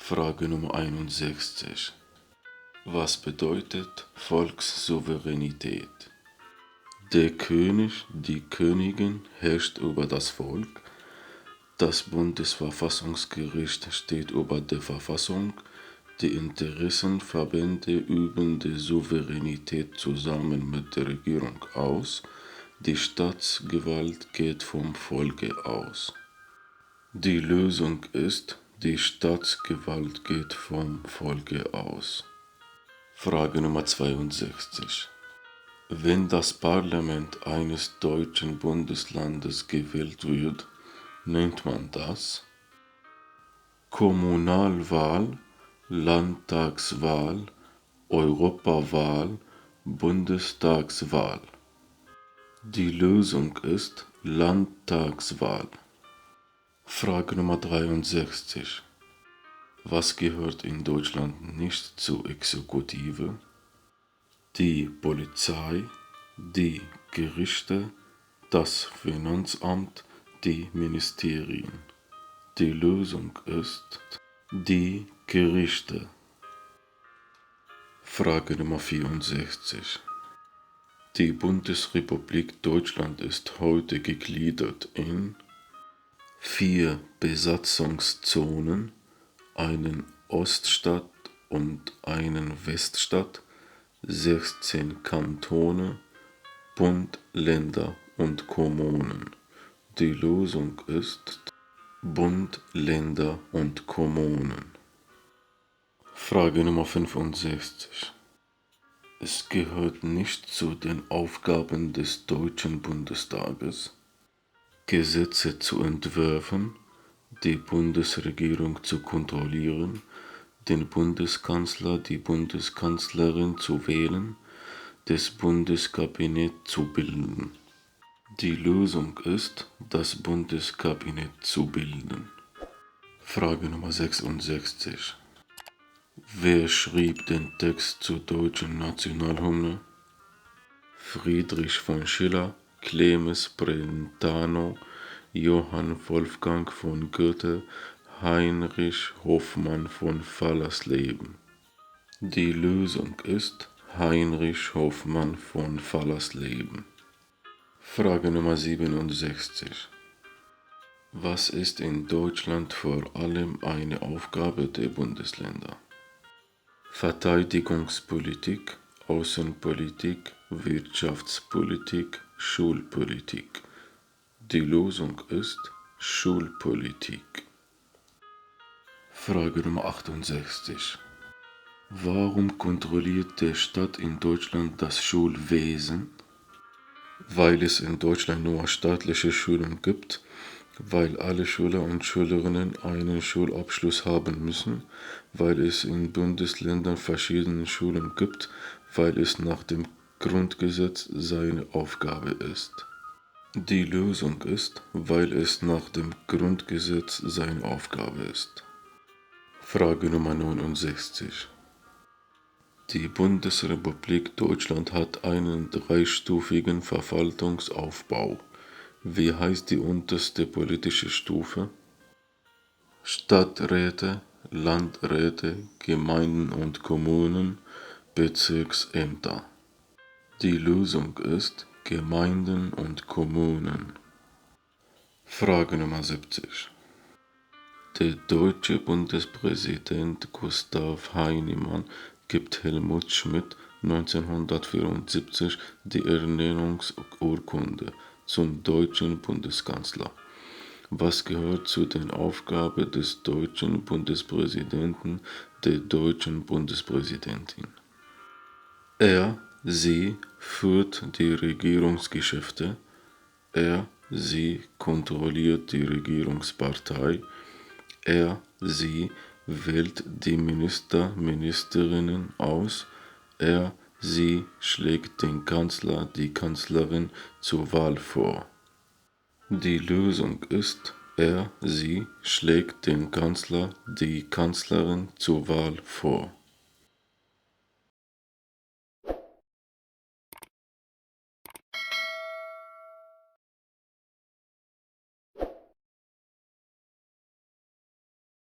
Frage Nummer 61. Was bedeutet Volkssouveränität? Der König, die Königin herrscht über das Volk. Das Bundesverfassungsgericht steht über der Verfassung. Die Interessenverbände üben die Souveränität zusammen mit der Regierung aus. Die Staatsgewalt geht vom Volke aus. Die Lösung ist, die Staatsgewalt geht vom Volke aus. Frage Nummer 62. Wenn das Parlament eines deutschen Bundeslandes gewählt wird, nennt man das Kommunalwahl, Landtagswahl, Europawahl, Bundestagswahl. Die Lösung ist Landtagswahl. Frage Nummer 63. Was gehört in Deutschland nicht zur Exekutive? Die Polizei, die Gerichte, das Finanzamt, die Ministerien. Die Lösung ist die Gerichte. Frage Nummer 64. Die Bundesrepublik Deutschland ist heute gegliedert in 4 Besatzungszonen, einen Oststaat und einen Weststaat, 16 Kantone, Bund, Länder und Kommunen. Die Lösung ist Bund, Länder und Kommunen. Frage Nummer 65. Es gehört nicht zu den Aufgaben des Deutschen Bundestages, Gesetze zu entwerfen, die Bundesregierung zu kontrollieren, den Bundeskanzler, die Bundeskanzlerin zu wählen, das Bundeskabinett zu bilden. Die Lösung ist, das Bundeskabinett zu bilden. Frage Nummer 66. Wer schrieb den Text zur deutschen Nationalhymne? Friedrich von Schiller, Clemens Brentano, Johann Wolfgang von Goethe, Heinrich Hoffmann von Fallersleben. Die Lösung ist Heinrich Hoffmann von Fallersleben. Frage Nummer 67. Was ist in Deutschland vor allem eine Aufgabe der Bundesländer? Verteidigungspolitik, Außenpolitik, Wirtschaftspolitik, Schulpolitik. Die Lösung ist Schulpolitik. Frage Nummer 68. Warum kontrolliert der Staat in Deutschland das Schulwesen? Weil es in Deutschland nur staatliche Schulen gibt, weil alle Schüler und Schülerinnen einen Schulabschluss haben müssen, weil es in Bundesländern verschiedene Schulen gibt, weil es nach dem Grundgesetz seine Aufgabe ist. Die Lösung ist, weil es nach dem Grundgesetz seine Aufgabe ist. Frage Nummer 69. Die Bundesrepublik Deutschland hat einen dreistufigen Verwaltungsaufbau. Wie heißt die unterste politische Stufe? Stadträte, Landräte, Gemeinden und Kommunen, Bezirksämter. Die Lösung ist Gemeinden und Kommunen. Frage Nummer 70. Der deutsche Bundespräsident Gustav Heinemann gibt Helmut Schmidt 1974 die Ernennungsurkunde zum deutschen Bundeskanzler. Was gehört zu den Aufgaben des deutschen Bundespräsidenten, der deutschen Bundespräsidentin? Sie führt die Regierungsgeschäfte. Sie kontrolliert die Regierungspartei. Sie wählt die Minister, Ministerinnen aus. Sie schlägt den Kanzler, die Kanzlerin zur Wahl vor. Die Lösung ist, sie schlägt den Kanzler, die Kanzlerin zur Wahl vor.